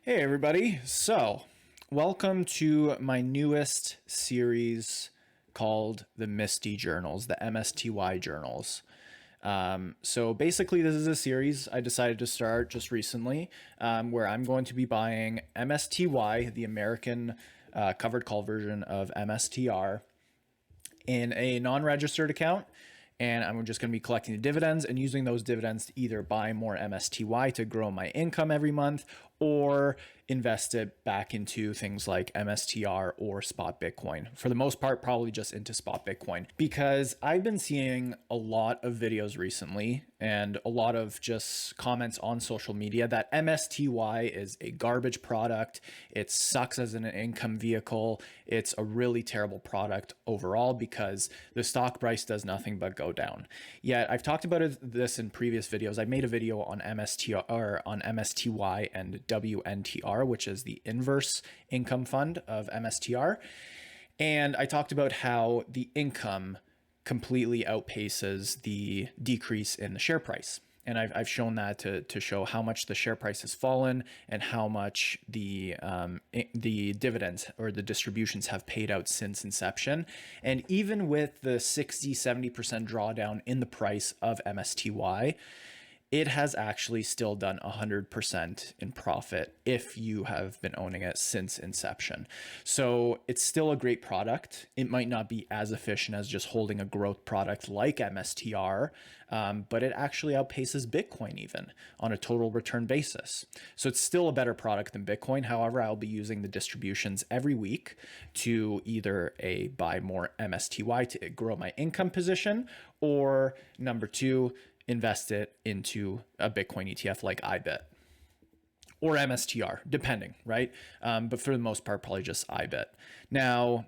Hey everybody, so welcome to my newest series called the MSTY journals, the MSTY journals. So basically this is a series I decided to start just recently where I'm going to be buying MSTY, the American covered call version of MSTR, in a non-registered account, and I'm just going to be collecting the dividends and using those dividends to either buy more MSTY to grow my income every month or invest it back into things like MSTR or spot Bitcoin. For the most part, probably just into spot Bitcoin, because I've been seeing a lot of videos recently and a lot of just comments on social media that MSTY is a garbage product. It sucks as an income vehicle. It's a really terrible product overall because the stock price does nothing but go down. Yet I've talked about this in previous videos. I made a video on MSTY and WNTR, which is the inverse income fund of MSTR. And I talked about how the income completely outpaces the decrease in the share price. And I've shown that to show how much the share price has fallen and how much the dividends or the distributions have paid out since inception. And even with the 60-70% drawdown in the price of MSTY, it has actually still done 100% in profit if you have been owning it since inception. So it's still a great product. It might not be as efficient as just holding a growth product like MSTR, but it actually outpaces Bitcoin even on a total return basis. So it's still a better product than Bitcoin. However, I'll be using the distributions every week to either buy more MSTY to grow my income position, or number two, invest it into a Bitcoin ETF like IBIT or MSTR, depending, right? But for the most part, probably just IBIT. Now,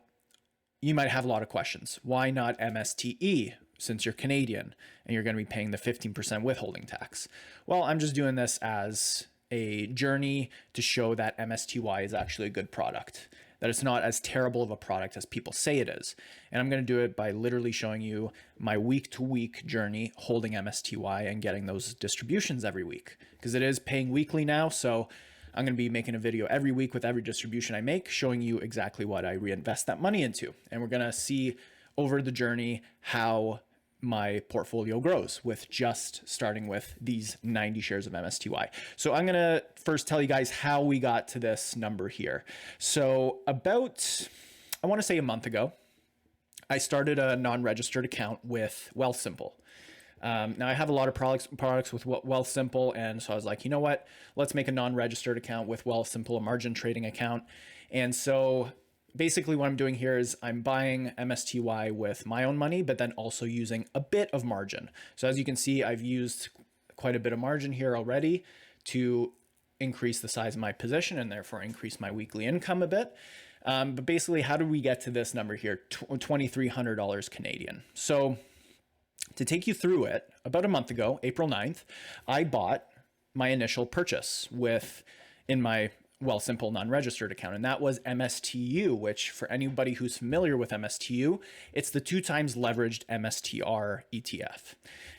you might have a lot of questions. Why not MSTE since you're Canadian and you're going to be paying the 15% withholding tax? Well, I'm just doing this as a journey to show that MSTY is actually a good product, that it's not as terrible of a product as people say it is. And I'm going to do it by literally showing you my week-to-week journey holding MSTY and getting those distributions every week, because it is paying weekly now. So I'm going to be making a video every week with every distribution I make, showing you exactly what I reinvest that money into. And we're going to see over the journey how my portfolio grows with just starting with these 90 shares of MSTY. So I'm going to first tell you guys how we got to this number here. So about, I want to say a month ago, I started a non-registered account with Wealthsimple. Now I have a lot of products with Wealthsimple, and so I was like, you know what, let's make a non-registered account with Wealthsimple, a margin trading account. And so basically what I'm doing here is I'm buying MSTY with my own money, but then also using a bit of margin. So as you can see, I've used quite a bit of margin here already to increase the size of my position and therefore increase my weekly income a bit. But basically, how did we get to this number here, $2,300 Canadian? So to take you through it, about a month ago, April 9th, I bought my initial purchase in my Wealthsimple non-registered account, and that was MSTU, which for anybody who's familiar with MSTU, it's the 2 times leveraged MSTR ETF.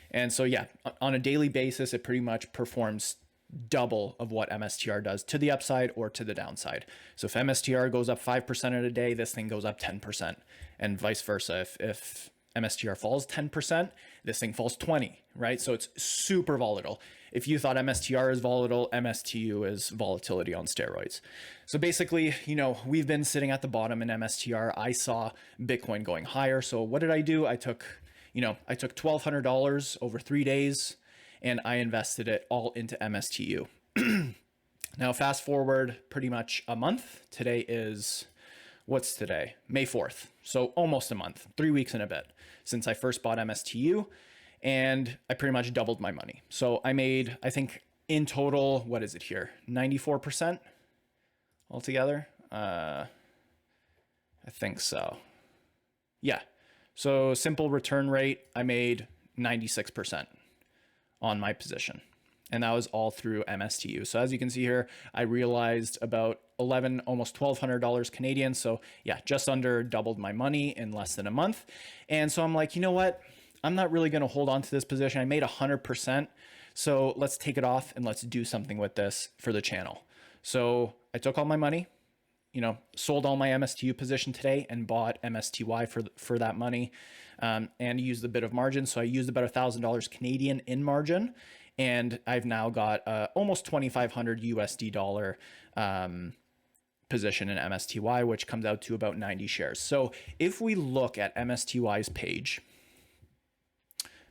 And so yeah, on a daily basis, it pretty much performs double of what MSTR does to the upside or to the downside. So if MSTR goes up 5% in a day, this thing goes up 10%, and vice versa. If MSTR falls 10%, this thing falls 20, right? So it's super volatile. If you thought MSTR is volatile, MSTU is volatility on steroids. So basically, we've been sitting at the bottom in MSTR. I saw Bitcoin going higher. So what did I do? I took $1,200 over 3 days and I invested it all into MSTU. Now, fast forward pretty much a month. Today is, what's today? May 4th. So almost a month, 3 weeks and a bit since I first bought MSTU, and I pretty much doubled my money. So I made, I think in total, what is it here? 94% altogether. I think so. Yeah. So simple return rate, I made 96% on my position. And that was all through MSTU. So as you can see here, I realized about almost $1,200 Canadian. So yeah, just under doubled my money in less than a month. And so I'm like, you know what? I'm not really going to hold on to this position. I made 100%. So let's take it off and let's do something with this for the channel. So I took all my money, sold all my MSTU position today and bought MSTY for that money, and used a bit of margin. So I used about $1,000 Canadian in margin, and I've now got almost 2,500 USD dollar position in MSTY, which comes out to about 90 shares. So if we look at MSTY's page,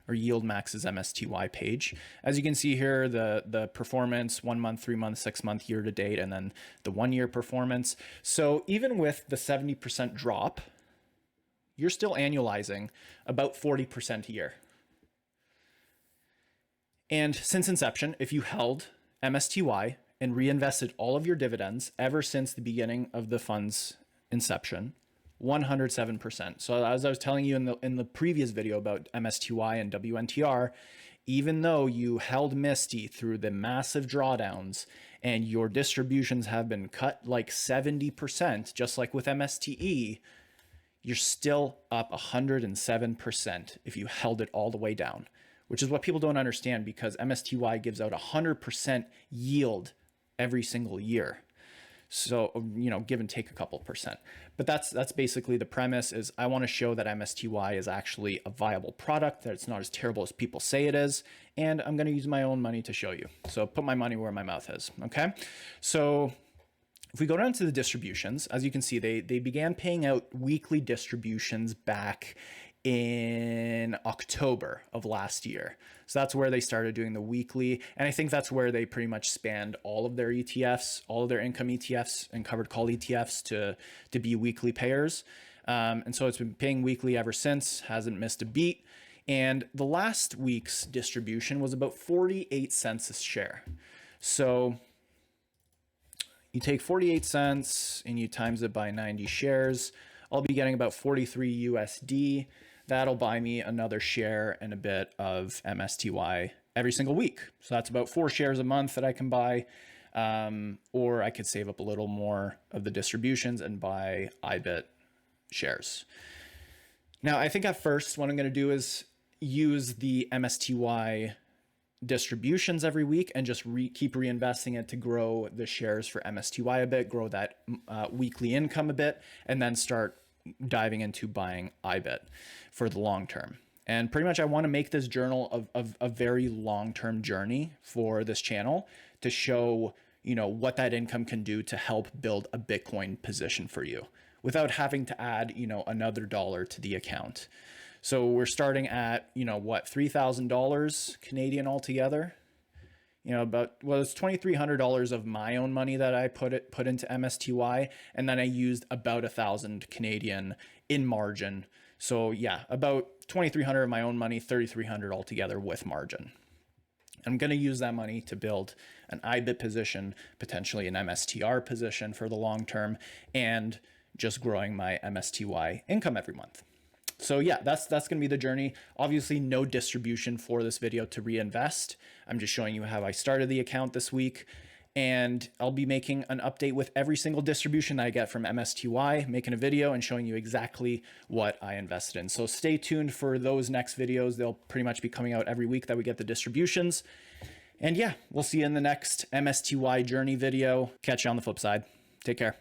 or Yield Max's MSTY page, as you can see here, the performance 1 month, 3 month, 6 month, year to date, and then the 1 year performance. So even with the 70% drop, you're still annualizing about 40% a year. And since inception, if you held MSTY and reinvested all of your dividends ever since the beginning of the fund's inception, 107%. So as I was telling you in the previous video about MSTY and WNTR, even though you held MSTY through the massive drawdowns and your distributions have been cut like 70%, just like with MSTE, you're still up 107% if you held it all the way down, which is what people don't understand, because MSTY gives out 100% yield every single year. So, give and take a couple percent. But that's basically the premise. Is I want to show that MSTY is actually a viable product, that it's not as terrible as people say it is, and I'm going to use my own money to show you. So put my money where my mouth is, okay? So if we go down to the distributions, as you can see, they began paying out weekly distributions back in October of last year. So that's where they started doing the weekly. And I think that's where they pretty much spanned all of their ETFs, all of their income ETFs and covered call ETFs to be weekly payers. And so it's been paying weekly ever since, hasn't missed a beat. And the last week's distribution was about 48 cents a share. So you take 48 cents and you times it by 90 shares. I'll be getting about 43 USD. That'll buy me another share and a bit of MSTY every single week. So that's about 4 shares a month that I can buy. Or I could save up a little more of the distributions and buy IBIT shares. Now, I think at first what I'm going to do is use the MSTY distributions every week and just keep reinvesting it to grow the shares for MSTY a bit, grow that weekly income a bit, and then start diving into buying IBIT for the long term. And pretty much I want to make this journal of a very long-term journey for this channel to show, what that income can do to help build a Bitcoin position for you without having to add, another dollar to the account. So we're starting at, $3,000 Canadian altogether. It's $2,300 of my own money that I put into MSTY, and then I used about 1,000 Canadian in margin. So yeah, about 2,300 of my own money, 3,300 altogether with margin. I'm going to use that money to build an IBIT position, potentially an MSTR position for the long term, and just growing my MSTY income every month. So yeah, that's going to be the journey. Obviously no distribution for this video to reinvest. I'm just showing you how I started the account this week, and I'll be making an update with every single distribution that I get from MSTY, making a video and showing you exactly what I invested in. So stay tuned for those next videos. They'll pretty much be coming out every week that we get the distributions. And yeah, we'll see you in the next MSTY journey video. Catch you on the flip side. Take care.